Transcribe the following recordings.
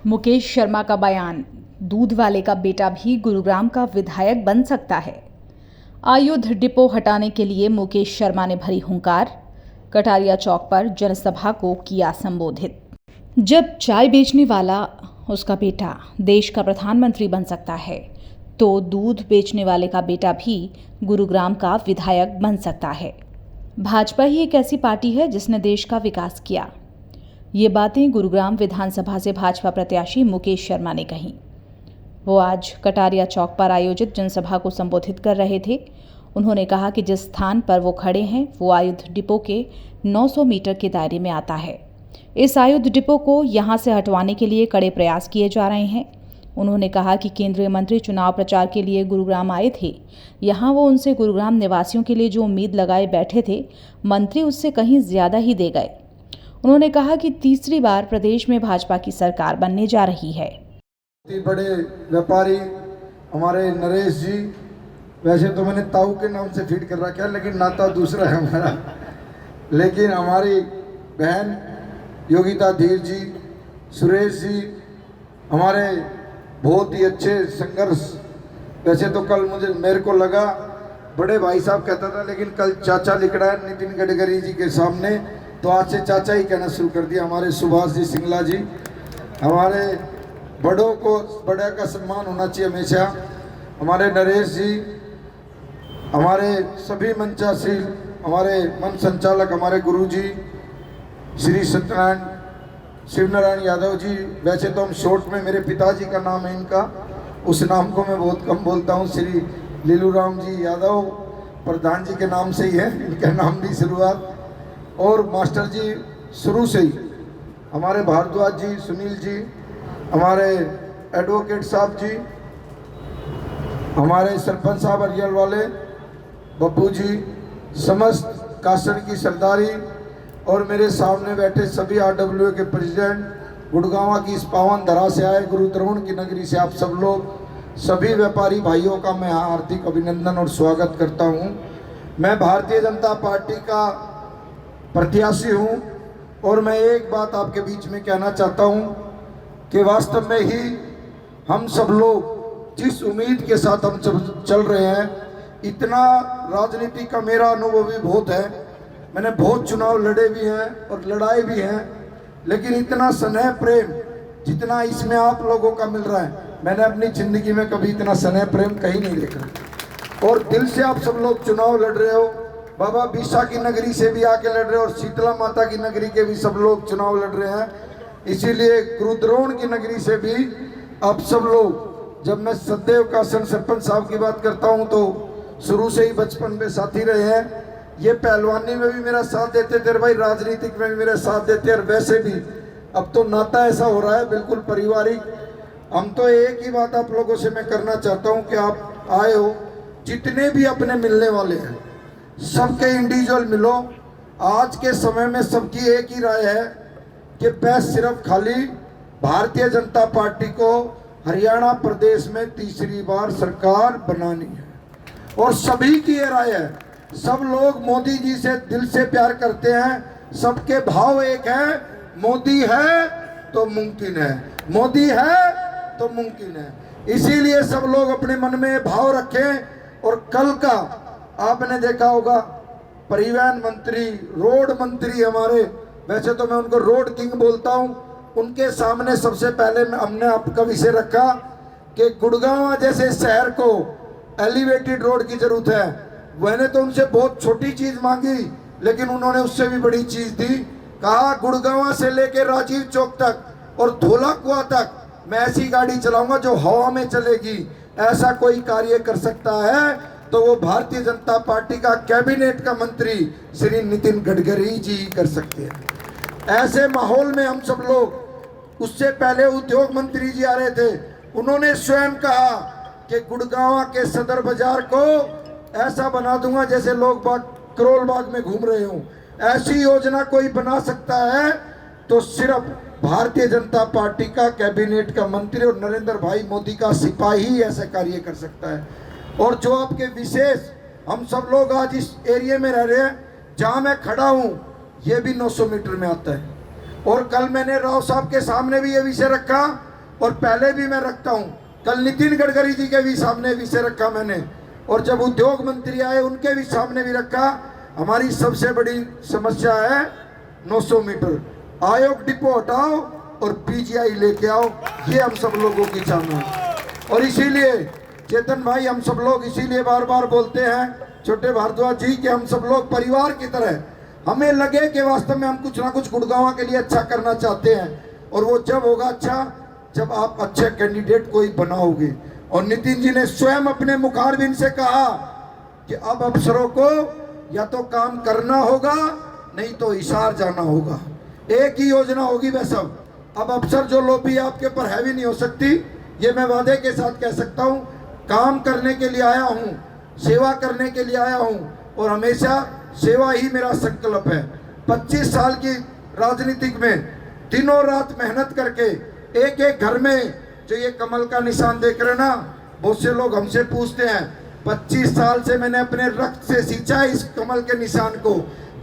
मुकेश शर्मा का बयान, दूध वाले का बेटा भी गुरुग्राम का विधायक बन सकता है। आयुध डिपो हटाने के लिए मुकेश शर्मा ने भरी हुंकार। कटारिया चौक पर जनसभा को किया संबोधित। जब चाय बेचने वाला उसका बेटा देश का प्रधानमंत्री बन सकता है, तो दूध बेचने वाले का बेटा भी गुरुग्राम का विधायक बन सकता है। भाजपा ही एक ऐसी पार्टी है जिसने देश का विकास किया। ये बातें गुरुग्राम विधानसभा से भाजपा प्रत्याशी मुकेश शर्मा ने कहीं। वो आज कटारिया चौक पर आयोजित जनसभा को संबोधित कर रहे थे। उन्होंने कहा कि जिस स्थान पर वो खड़े हैं वो आयुध डिपो के 900 मीटर के दायरे में आता है। इस आयुध डिपो को यहाँ से हटवाने के लिए कड़े प्रयास किए जा रहे हैं। उन्होंने कहा कि केंद्रीय मंत्री चुनाव प्रचार के लिए गुरुग्राम आए थे। यहाँ वो उनसे गुरुग्राम निवासियों के लिए जो उम्मीद लगाए बैठे थे, मंत्री उससे कहीं ज़्यादा ही दे गए। उन्होंने कहा कि तीसरी बार प्रदेश में भाजपा की सरकार बनने जा रही है। बड़े व्यापारी हमारे नरेश जी, वैसे तो मैंने ताऊ के नाम से फीड कर रखा है, लेकिन नाता दूसरा है हमारा। लेकिन हमारी बहन योगिता धीर जी, सुरेश जी, हमारे बहुत ही अच्छे संघर्ष। वैसे तो कल मेरे को लगा बड़े भाई साहब कहता था, लेकिन कल चाचा लिख रहा है नितिन गडकरी जी के सामने, तो आज से चाचा ही कहना शुरू कर दिया। हमारे सुभाष जी सिंगला जी, हमारे बड़ों को बड़ा का सम्मान होना चाहिए हमेशा। हमारे नरेश जी, हमारे सभी मंचासील, हमारे मन संचालक, हमारे गुरु जी श्री सत्यनारायण शिवनारायण यादव जी। वैसे तो हम शॉर्ट में, मेरे पिताजी का नाम है इनका, उस नाम को मैं बहुत कम बोलता हूँ। श्री लीलू राम जी यादव प्रधान जी के नाम से ही है इनका नाम भी शुरुआत। और मास्टर जी शुरू से ही, हमारे भारद्वाज जी, सुनील जी, हमारे एडवोकेट साहब जी, हमारे सरपंच साहब अरियल वाले, बब्बू जी, समस्त कासन की सरदारी, और मेरे सामने बैठे सभी RWA के प्रेसिडेंट, गुड़गांव की इस पावन धरा से आए, गुरु द्रोण की नगरी से आप सब लोग, सभी व्यापारी भाइयों का मैं हार्दिक अभिनंदन और स्वागत करता हूं। मैं भारतीय जनता पार्टी का प्रत्याशी हूं और मैं एक बात आपके बीच में कहना चाहता हूं कि वास्तव में ही हम सब लोग जिस उम्मीद के साथ हम चल रहे हैं, इतना राजनीति का मेरा अनुभव भी बहुत है, मैंने बहुत चुनाव लड़े भी हैं और लड़ाए भी हैं, लेकिन इतना स्नेह प्रेम जितना इसमें आप लोगों का मिल रहा है, मैंने अपनी जिंदगी में कभी इतना स्नेह प्रेम कहीं नहीं देखा। और दिल से आप सब लोग चुनाव लड़ रहे हो। बाबा बिरसा की नगरी से भी आके लड़ रहे हो और शीतला माता की नगरी के भी सब लोग चुनाव लड़ रहे हैं। इसीलिए गुरुद्रोण की नगरी से भी आप सब लोग, जब मैं सदैव का सरपंच साहब की बात करता हूं तो शुरू से ही बचपन में साथी रहे हैं। ये पहलवानी में भी मेरा साथ देते थे भाई, राजनीतिक में भी मेरा साथ देते, और वैसे भी अब तो नाता ऐसा हो रहा है बिल्कुल पारिवारिक। हम तो एक ही बात आप लोगों से मैं करना चाहता हूं कि आप आए हो, जितने भी अपने मिलने वाले हैं सबके इंडिविजुअल मिलो। आज के समय में सबकी एक ही राय है कि बस सिर्फ खाली भारतीय जनता पार्टी को हरियाणा प्रदेश में तीसरी बार सरकार बनानी है, और सभी की ये राय है। सब लोग मोदी जी से दिल से प्यार करते हैं, सबके भाव एक है, मोदी है तो मुमकिन है, मोदी है तो मुमकिन है। इसीलिए सब लोग अपने मन में भाव रखें। और कल का आपने देखा होगा, परिवहन मंत्री, रोड मंत्री हमारे, वैसे तो मैं उनको रोड किंग बोलता हूं, उनके सामने सबसे पहले हमने आपका विषय रखा कि गुड़गांव जैसे शहर को एलिवेटेड रोड की जरूरत है। मैंने तो उनसे बहुत छोटी चीज मांगी, लेकिन उन्होंने उससे भी बड़ी चीज दी। कहा गुड़गांव से लेकर राजीव चौक तक और धोला कुआं तक मैं ऐसी गाड़ी चलाऊंगा जो हवा में चलेगी। ऐसा कोई कार्य कर सकता है तो वो भारतीय जनता पार्टी का कैबिनेट का मंत्री श्री नितिन गडकरी जी कर सकते हैं। ऐसे माहौल में हम सब लोग, उससे पहले उद्योग मंत्री जी आ रहे थे, उन्होंने स्वयं कहा कि गुड़गांव के सदर बाजार को ऐसा बना दूंगा जैसे लोग बाग करोल बाग में घूम रहे हों। ऐसी योजना कोई बना सकता है तो सिर्फ भारतीय जनता पार्टी का कैबिनेट का मंत्री और नरेंद्र भाई मोदी का सिपाही ऐसा कार्य कर सकता है। और जो आपके विशेष, हम सब लोग आज इस एरिया में रह रहे हैं, जहां मैं खड़ा हूं ये भी 900 मीटर में आता है। और कल मैंने राव साहब के सामने भी ये विषय रखा और पहले भी मैं रखता हूँ। कल नितिन गडकरी जी के भी सामने विषय रखा मैंने, और जब उद्योग मंत्री आए उनके भी सामने भी रखा। हमारी सबसे बड़ी समस्या है 900 मीटर। आयोग डिपो हटाओ और पीजीआई लेके आओ, ये हम सब लोगों की चाहना है। और इसीलिए चेतन भाई, हम सब लोग इसीलिए बार बार बोलते हैं छोटे भारद्वाज जी कि हम सब लोग परिवार की तरह, हमें लगे कि वास्तव में हम कुछ ना कुछ गुड़गांव के लिए अच्छा करना चाहते हैं। और वो जब होगा अच्छा, जब आप अच्छे कैंडिडेट कोई बनाओगे। और नितिन जी ने स्वयं अपने मुखारबिन से कहा कि अब अफसरों को या तो काम करना होगा, नहीं तो इशार जाना होगा। एक ही योजना होगी वह सब। अब अफसर जो लोभी आपके ऊपर हैवी नहीं हो सकती, ये मैं वादे के साथ कह सकता हूँ। काम करने के लिए आया हूँ, सेवा करने के लिए आया हूँ, और हमेशा सेवा ही मेरा संकल्प है। 25 साल की राजनीतिक में दिनों रात मेहनत करके एक एक घर में जो ये कमल का निशान देख रहे ना, बहुत से लोग हमसे पूछते हैं, 25 साल से मैंने अपने रक्त से सींचा इस कमल के निशान को।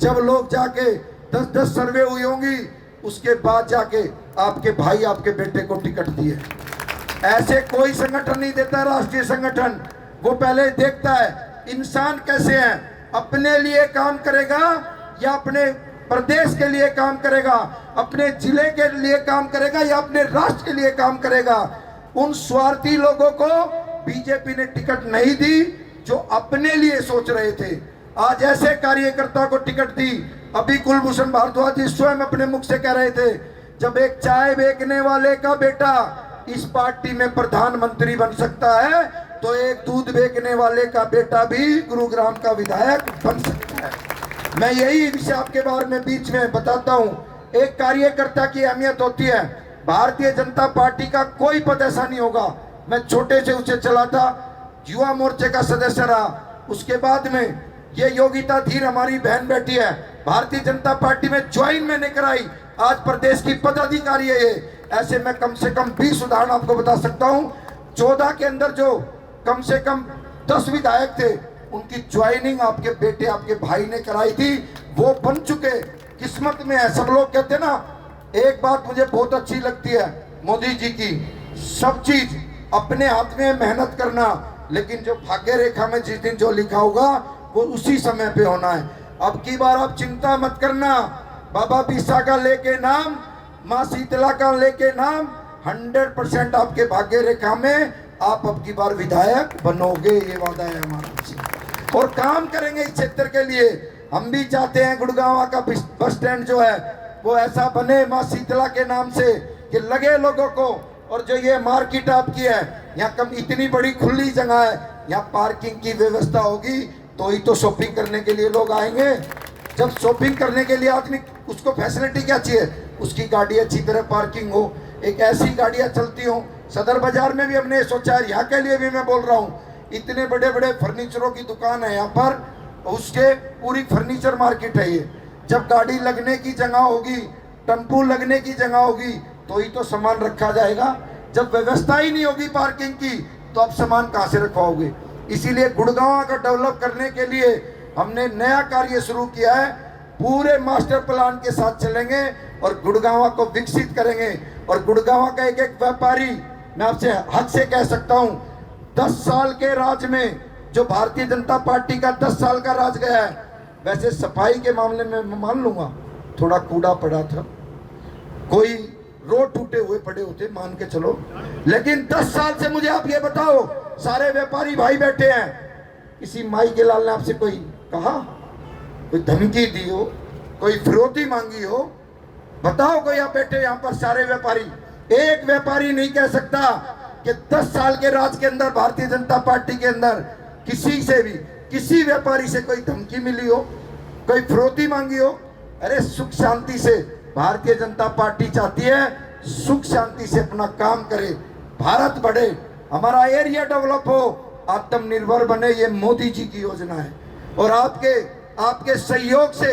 जब लोग जाके 10-10 सर्वे हुई होंगी, उसके बाद जाके आपके भाई आपके बेटे को टिकट दिए। ऐसे कोई संगठन नहीं देता, राष्ट्रीय संगठन। वो पहले देखता है इंसान कैसे है, अपने लिए काम करेगा या अपने प्रदेश के लिए काम करेगा, अपने जिले के लिए काम करेगा या अपने राष्ट्र के लिए काम करेगा। उन स्वार्थी लोगों को बीजेपी ने टिकट नहीं दी जो अपने लिए सोच रहे थे। आज ऐसे कार्यकर्ता को टिकट दी। अभी कुलभूषण भारद्वाज जी स्वयं अपने मुख से कह रहे थे, जब एक चाय बेचने वाले का बेटा इस पार्टी में प्रधानमंत्री बन सकता है, तो एक दूध बेचने वाले का बेटा भी गुरुग्राम का विधायक बन सकता है। मैं यही विषय आपके बारे में बीच में बताता हूँ। एक कार्यकर्ता की अहमियत होती है। भारतीय जनता पार्टी का कोई पद ऐसा नहीं होगा। मैं छोटे से उसे चला था, युवा मोर्चे का सदस्य रहा, उसके बाद में ये योगिता धीर हमारी बहन बेटी है, भारतीय जनता पार्टी में ज्वाइन मैंने कराई, आज प्रदेश की पदाधिकारी है ये। ऐसे मैं कम से कम 20 उदाहरण आपको बता सकता हूँ। 14 के अंदर जो कम से कम 10 विधायक थे, उनकी ज्वाइनिंग आपके बेटे आपके भाई ने कराई थी, वो बन चुके। किस्मत में है। सब लोग कहते ना, एक बात मुझे बहुत अच्छी लगती है मोदी जी की, सब चीज अपने हाथ में मेहनत करना, लेकिन जो भाग्य रेखा में जिस दिन जो लिखा होगा वो उसी समय पे होना है। अब की बार आप चिंता मत करना, बाबा बिरसा का लेके नाम, माँ शीतला का लेके नाम, 100% आपके भाग्य रेखा में आप अब की बार विधायक बनोगे, ये वादा है हमारा। और काम करेंगे इस क्षेत्र के लिए। हम भी चाहते हैं गुड़गांव का बस स्टैंड जो है वो ऐसा बने माँ शीतला के नाम से कि लगे लोगों को। और जो ये मार्केट आपकी है, यहाँ कम इतनी बड़ी खुली जगह है, यहाँ पार्किंग की व्यवस्था होगी तो ही तो शॉपिंग करने के लिए लोग आएंगे। जब शॉपिंग करने के लिए आदमी, उसको फैसिलिटी क्या चाहिए, उसकी गाड़ी अच्छी तरह पार्किंग हो, एक ऐसी गाड़ियाँ चलती हो। सदर बाजार में भी हमने सोचा है, यहाँ के लिए भी मैं बोल रहा हूँ, इतने बड़े बड़े फर्नीचरों की दुकान है यहाँ पर, उसके पूरी फर्नीचर मार्केट है ये। जब गाड़ी लगने की जगह होगी, टेम्पू लगने की जगह होगी, तो ही तो सामान रखा जाएगा। जब व्यवस्था ही नहीं होगी पार्किंग की, तो आप सामान कहाँ से रखवाओगे। इसीलिए गुड़गांव का डेवलप करने के लिए हमने नया कार्य शुरू किया है। पूरे मास्टर प्लान के साथ चलेंगे और गुड़गांव को विकसित करेंगे। और गुड़गांव का एक एक व्यापारी, मैं आपसे हक से कह सकता हूँ, 10 साल के राज में जो भारतीय जनता पार्टी का 10 साल का राज गया है, वैसे सफाई के मामले में मैं मान लूंगा थोड़ा कूड़ा पड़ा था, कोई रोड टूटे हुए पड़े होते, मान के चलो, लेकिन 10 साल से मुझे आप ये बताओ, सारे व्यापारी भाई बैठे हैं, किसी माई के लाल ने आपसे कोई कहा, कोई धमकी दी हो, कोई फिरौती मांगी हो, बताओ कोई। आप बैठे यहाँ पर सारे व्यापारी, एक व्यापारी नहीं कह सकता कि 10 साल के राज के अंदर भारतीय जनता पार्टी के अंदर किसी से भी, किसी व्यापारी से कोई धमकी मिली हो, कोई फिरौती मांगी हो। अरे सुख शांति से भारतीय जनता पार्टी चाहती है, सुख शांति से अपना काम करे, भारत बढ़े, हमारा एरिया डेवलप हो, आत्मनिर्भर बने। ये मोदी जी की योजना है। और आपके सहयोग से,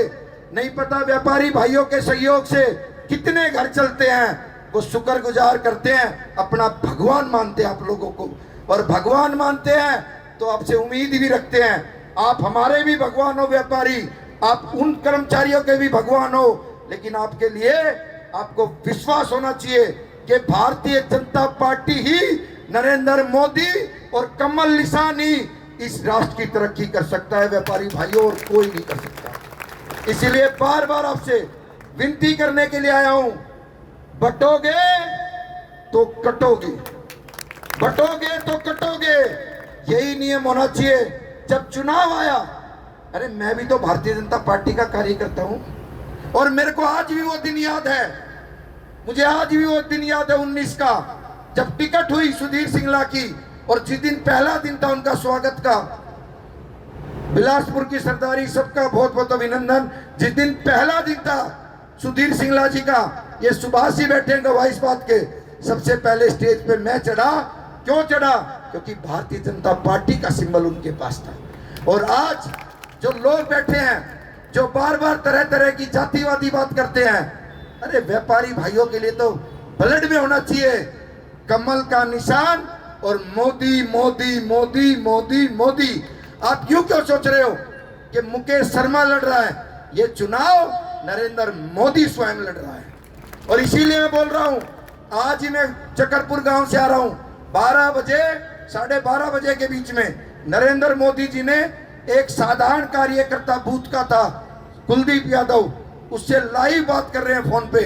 नहीं पता व्यापारी भाइयों के सहयोग से कितने घर चलते हैं, वो शुक्रगुजार करते हैं, अपना भगवान मानते हैं आप लोगों को। और भगवान मानते हैं तो आपसे उम्मीद भी रखते हैं, आप हमारे भी भगवान हो व्यापारी, आप उन कर्मचारियों के भी भगवान हो। लेकिन आपके लिए आपको विश्वास होना चाहिए कि भारतीय जनता पार्टी ही, नरेंद्र मोदी और कमल निशान ही इस राष्ट्र की तरक्की कर सकता है व्यापारी भाइयों, और कोई नहीं कर सकता। इसीलिए बार बार आपसे विनती करने के लिए आया हूं, बटोगे तो कटोगे, बटोगे तो कटोगे, यही नियम होना चाहिए। जब चुनाव आया, अरे मैं भी तो भारतीय जनता पार्टी का कार्यकर्ता हूं, और मेरे को आज भी वो दिन याद है, मुझे आज भी वो दिन याद है 19 का, जब टिकट हुई सुधीर सिंगला की, और जिस दिन पहला दिन था उनका स्वागत का, बिलासपुर की सरदारी, सबका बहुत बहुत अभिनंदन। जिस दिन पहला दिन था सुधीर सिंगला जी का, ये सुभाष जी बैठे हैं गवाह इस बात के, सबसे पहले स्टेज पे मैं चढ़ा। क्यों चढ़ा? क्योंकि भारतीय जनता पार्टी का सिंबल उनके पास था। और आज जो लोग बैठे हैं, जो बार बार तरह तरह की जातिवादी बात करते हैं, अरे व्यापारी भाइयों के लिए तो ब्लड में होना चाहिए कमल का निशान और मोदी मोदी मोदी मोदी मोदी। आप यूं क्यों सोच रहे हो कि मुकेश शर्मा लड़ रहा है? ये चुनाव नरेंद्र मोदी स्वयं लड़ रहा है। और इसीलिए मैं बोल रहा हूं, आज ही मैं चकरपुर गांव से आ रहा हूं, 12 बजे 12:30 बजे के बीच में नरेंद्र मोदी जी ने एक साधारण कार्यकर्ता बूथ का था कुलदीप यादव, उससे लाइव बात कर रहे हैं फोन पे।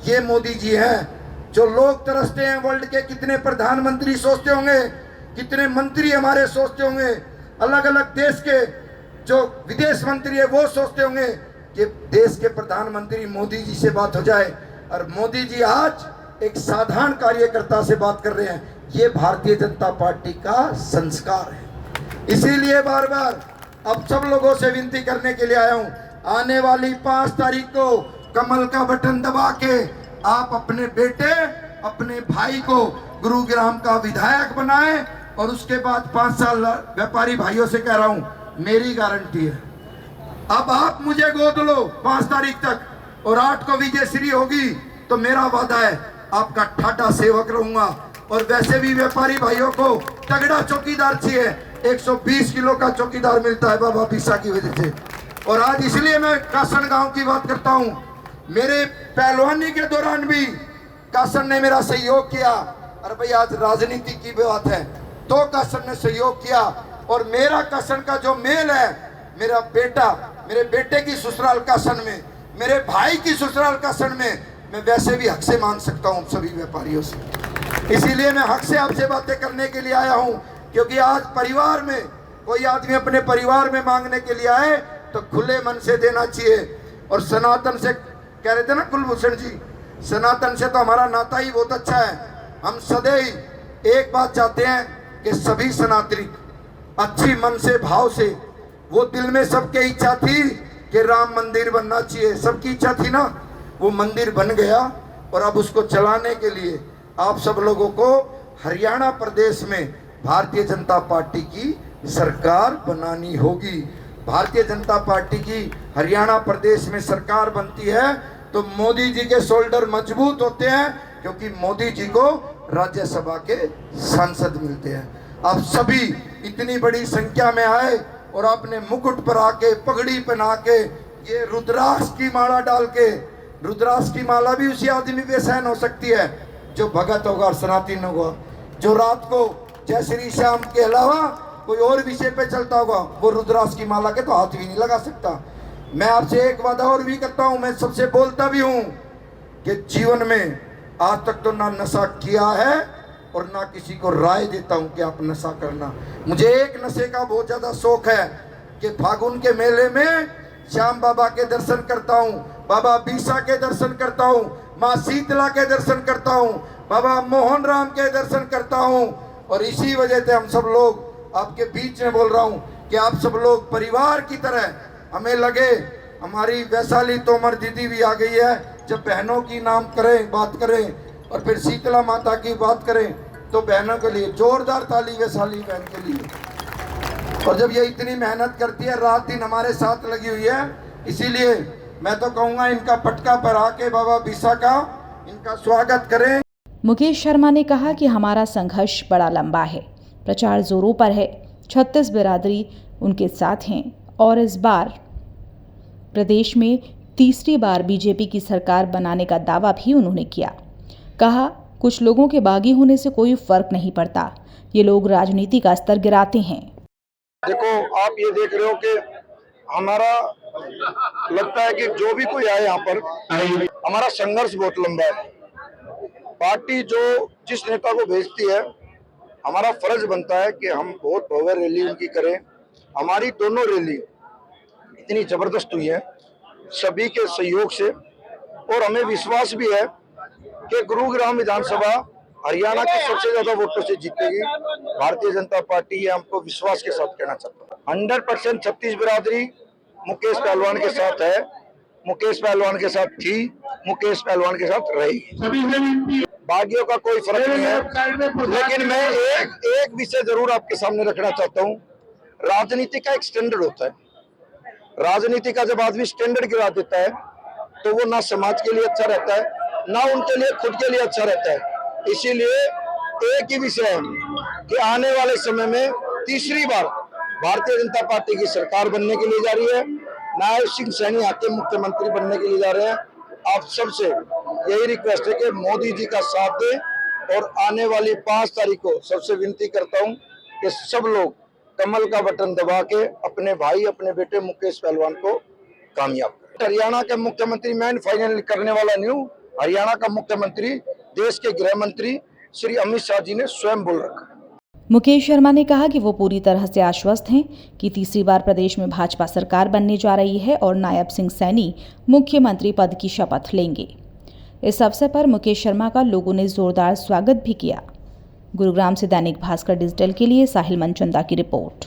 ये मोदी जी हैं जो लोग तरसते हैं। वर्ल्ड के कितने प्रधानमंत्री सोचते होंगे, कितने मंत्री हमारे सोचते होंगे, अलग अलग देश के जो विदेश मंत्री है वो सोचते होंगे कि देश के प्रधानमंत्री मोदी जी से बात हो जाए, और मोदी जी आज एक साधारण कार्यकर्ता से बात कर रहे हैं। ये भारतीय जनता पार्टी का संस्कार है। इसीलिए बार बार अब सब लोगों से विनती करने के लिए आया हूं, आने वाली 5 तारीख को कमल का बटन दबा के आप अपने बेटे, अपने भाई को गुरुग्राम का विधायक बनाएं, और उसके बाद 5 साल व्यापारी भाइयों से कह रहा हूं, मेरी गारंटी है, अब आप मुझे गोद लो 5 तारीख तक, और 8 को विजयश्री होगी, तो मेरा वादा है आपका ठाठा सेवक रहूंगा। और वैसे भी व्यापारी भाइयों को तगड़ा चौकीदार चाहिए, 120 किलो का चौकीदार मिलता है बाबा बिरसा की वजह से। और आज इसलिए मैं कासन गांव की बात करता हूं, मेरे पहलवानी के दौरान भी कासन ने मेरा सहयोग किया। अरे भाई आज राजनीति की बात है तो कासन ने सहयोग किया, और मेरा कासन का जो मेल है, मेरा बेटा, मेरे बेटे की ससुराल कासन में, मेरे भाई की ससुराल कासन में, मैं वैसे भी हक से मांग सकता हूं सभी व्यापारियों से। इसीलिए मैं हक से आपसे बातें करने के लिए आया हूं, क्योंकि आज परिवार में कोई आदमी अपने परिवार में मांगने के लिए आए तो खुले मन से देना चाहिए। और सनातन से कह रहे थे ना कुलभूषण जी, सनातन से तो हमारा नाता ही बहुत अच्छा है। हम सदैव एक बात चाहते हैं कि सभी सनातनी अच्छी मन से, भाव से, वो दिल में सबके इच्छा थी कि राम मंदिर बनना चाहिए, सबकी इच्छा थी ना, वो मंदिर बन गया। और अब उसको चलाने के लिए आप सब लोगों को हरियाणा प्रदेश में भारतीय जनता पार्टी की सरकार बनानी होगी। भारतीय जनता पार्टी की हरियाणा प्रदेश में सरकार बनती है तो मोदी जी के शोल्डर मजबूत होते हैं, क्योंकि मोदी जी को राज्यसभा के सांसद मिलते हैं। आप सभी इतनी बड़ी संख्या में आए और आपने मुकुट पर आके, पगड़ी पहना के, ये रुद्राक्ष की माला डाल के, रुद्राक्ष की माला भी उसी आदमी पे सहन हो सकती है जो भगत होगा और सनातन होगा, जो रात को जय श्री श्याम के अलावा कोई और विषय पे चलता होगा, वो रुद्राक्ष की माला के तो हाथ भी नहीं लगा सकता। मैं आपसे एक वादा और भी करता हूं, मैं सबसे बोलता भी हूं कि जीवन में आज तक तो ना नशा किया है और ना किसी को राय देता हूं कि आप नशा करना। मुझे एक नशे का बहुत ज्यादा शौक है कि फागुन के मेले में श्याम बाबा के दर्शन करता हूं, बाबा बिरसा के दर्शन करता हूं, माँ शीतला के दर्शन करता हूं, बाबा मोहन राम के दर्शन करता हूं। और इसी वजह से हम सब लोग आपके बीच में बोल रहा हूं कि आप सब लोग परिवार की तरह हमें लगे। हमारी वैशाली तोमर दीदी भी आ गई है, जब बहनों की नाम करें, बात करें और फिर शीतला माता की बात करें तो बहनों के लिए जोरदार ताली वैशाली बहन के लिए। और जब ये इतनी मेहनत करती है, रात दिन हमारे साथ लगी हुई है, इसीलिए मैं तो कहूँगा इनका पटका पर आके बाबा बिरसा का इनका स्वागत करें। मुकेश शर्मा ने कहा कि हमारा संघर्ष बड़ा लंबा है, प्रचार जोरों पर है, 36 बिरादरी उनके साथ हैं और इस बार प्रदेश में तीसरी बार बीजेपी की सरकार बनाने का दावा भी उन्होंने किया। कहा कुछ लोगों के बागी होने से कोई फर्क नहीं पड़ता। ये लोग राजनीति का स्तर गिराते हैं। देखो, आप ये देख रहे हो कि हमारा लगता है कि जो भी कोई आए यहाँ पर, हमारा संघर्ष बहुत लंबा है। पार्टी जो जिस नेता को भेजती है, हमारा फर्ज बनता है कि हम बहुत भव्य रैली उनकी करें। हमारी दोनों रैली इतनी जबरदस्त हुई है सभी के सहयोग से, और हमें विश्वास भी है कि गुरुग्राम विधानसभा हरियाणा के सबसे ज्यादा वोटों से जीतेगी भारतीय जनता पार्टी। ये हमको विश्वास के साथ कहना चाहता हूँ। 100% छत्तीस बिरादरी मुकेश पहलवान के साथ है, मुकेश पहलवान के साथ थी, मुकेश पहलवान के साथ रहेगी। बागियों का कोई फर्क नहीं है। लेकिन मैं एक विषय जरूर आपके सामने रखना चाहता हूँ। राजनीति का एक स्टैंडर्ड होता है। राजनीति का जब आदमी स्टैंडर्ड गिरा देता है तो वो ना समाज के लिए अच्छा रहता है, ना उनके लिए खुद के लिए अच्छा रहता है। इसीलिए एक ही विषय है कि आने वाले समय में तीसरी बार भारतीय जनता पार्टी की सरकार बनने के लिए जा रही है। नायब सिंह सैनी आके मुख्यमंत्री बनने के लिए जा रहे हैं। आप सबसे यही रिक्वेस्ट है कि मोदी जी का साथ दें, और आने वाली 5 तारीख को सबसे विनती करता हूं कि सब लोग कमल का बटन दबा के अपने भाई, अपने बेटे मुकेश पहलवान को कामयाब करें। हरियाणा के मुख्यमंत्री मैं फाइनल करने वाला नहीं हूँ। हरियाणा का मुख्यमंत्री देश के गृह मंत्री श्री अमित शाह जी ने स्वयं बोल रखा। मुकेश शर्मा ने कहा कि वो पूरी तरह से आश्वस्त हैं कि तीसरी बार प्रदेश में भाजपा सरकार बनने जा रही है और नायब सिंह सैनी मुख्यमंत्री पद की शपथ लेंगे। इस अवसर पर मुकेश शर्मा का लोगों ने जोरदार स्वागत भी किया। गुरुग्राम से दैनिक भास्कर डिजिटल के लिए साहिल मनचंदा की रिपोर्ट।